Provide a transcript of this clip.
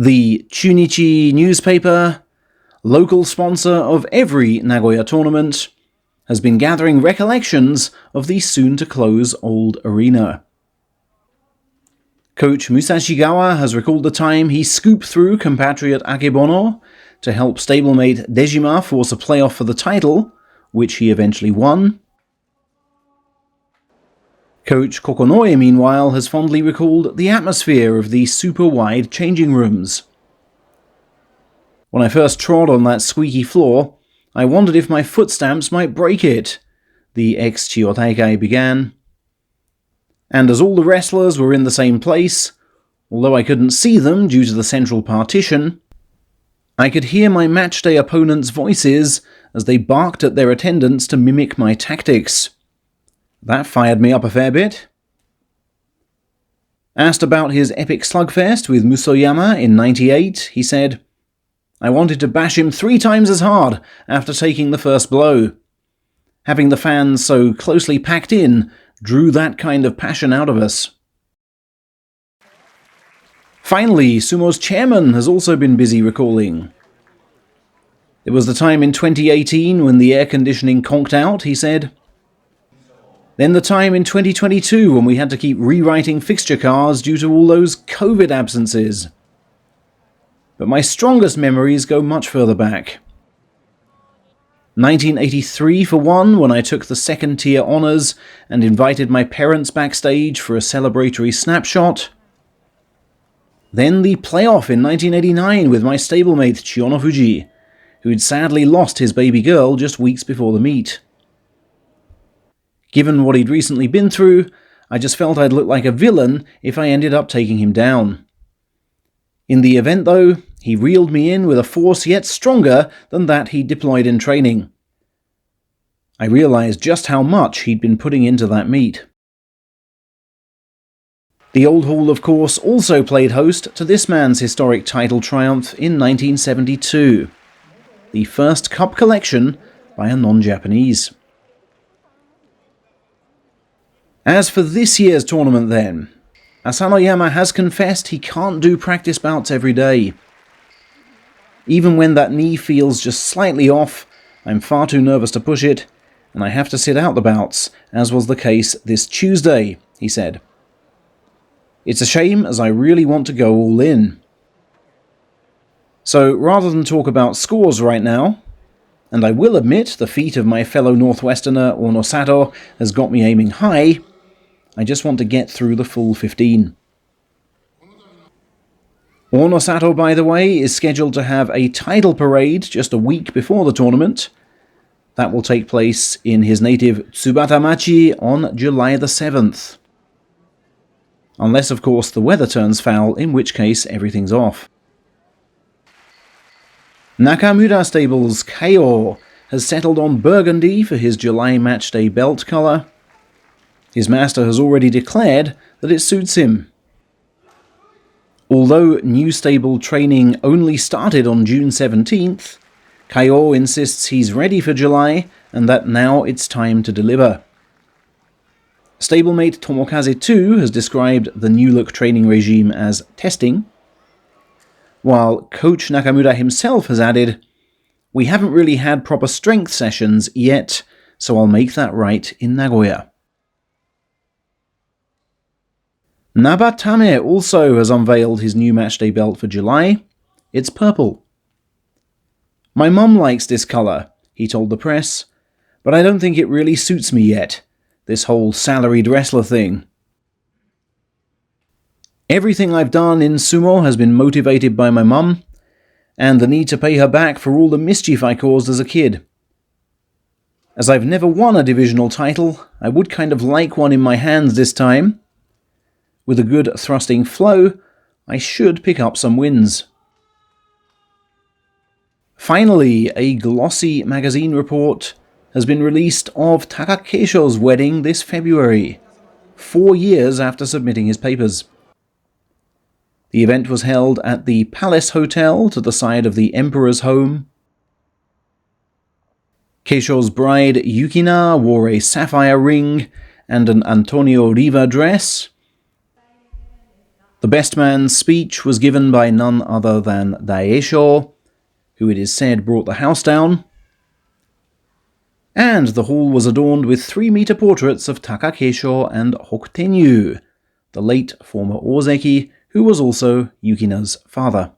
The Chunichi newspaper, local sponsor of every Nagoya tournament, has been gathering recollections of the soon-to-close old arena. Coach Musashigawa has recalled the time he scooped through compatriot Akebono to help stablemate Dejima force a playoff for the title, which he eventually won. Coach Kokonoe, meanwhile, has fondly recalled the atmosphere of the super-wide changing rooms. When I first trod on that squeaky floor, I wondered if my footsteps might break it, the ex-Chiyotaikai began. And as all the wrestlers were in the same place, although I couldn't see them due to the central partition, I could hear my matchday opponents' voices as they barked at their attendants to mimic my tactics. That fired me up a fair bit. Asked about his epic slugfest with Musoyama in '98, he said, "I wanted to bash him 3 times as hard after taking the first blow. Having the fans so closely packed in drew that kind of passion out of us." Finally, Sumo's chairman has also been busy recalling. "It was the time in 2018 when the air conditioning conked out," he said. "Then the time in 2022 when we had to keep rewriting fixture cards due to all those COVID absences. But my strongest memories go much further back. 1983 for one, when I took the second-tier honours and invited my parents backstage for a celebratory snapshot. Then the playoff in 1989 with my stablemate Chiyonofuji, who'd sadly lost his baby girl just weeks before the meet. Given what he'd recently been through, I just felt I'd look like a villain if I ended up taking him down. In the event, though, he reeled me in with a force yet stronger than that he'd deployed in training. I realized just how much he'd been putting into that meet." The Old Hall, of course, also played host to this man's historic title triumph in 1972, the first cup collection by a non-Japanese. As for this year's tournament then, Asanoyama has confessed he can't do practice bouts every day. "Even when that knee feels just slightly off, I'm far too nervous to push it, and I have to sit out the bouts, as was the case this Tuesday," he said. "It's a shame, as I really want to go all in." So rather than talk about scores right now, and I will admit the feat of my fellow Northwesterner Onosato has got me aiming high, I just want to get through the full 15. Onosato, by the way, is scheduled to have a title parade just a week before the tournament. That will take place in his native Tsubatamachi on July the 7th. Unless, of course, the weather turns foul, in which case everything's off. Nakamura Stable's Kayo has settled on burgundy for his July matchday belt colour. His master has already declared that it suits him. Although new stable training only started on June 17th, Kayo insists he's ready for July and that now it's time to deliver. Stablemate Tomokaze too has described the new-look training regime as testing, while Coach Nakamura himself has added, "We haven't really had proper strength sessions yet, so I'll make that right in Nagoya." Nabatame also has unveiled his new matchday belt for July. It's purple. "My mum likes this colour," he told the press, "but I don't think it really suits me yet, this whole salaried wrestler thing. Everything I've done in sumo has been motivated by my mum, and the need to pay her back for all the mischief I caused as a kid. As I've never won a divisional title, I would kind of like one in my hands this time. With a good thrusting flow, I should pick up some wins." Finally, a glossy magazine report has been released of Takakeisho's wedding this February, 4 years after submitting his papers. The event was held at the Palace Hotel to the side of the Emperor's home. Keisho's bride Yukina wore a sapphire ring and an Antonio Riva dress. The best man's speech was given by none other than Daieisho, who it is said brought the house down, and the hall was adorned with 3-meter portraits of Takakeisho and Hokutoumi, the late former Ozeki, who was also Yukina's father.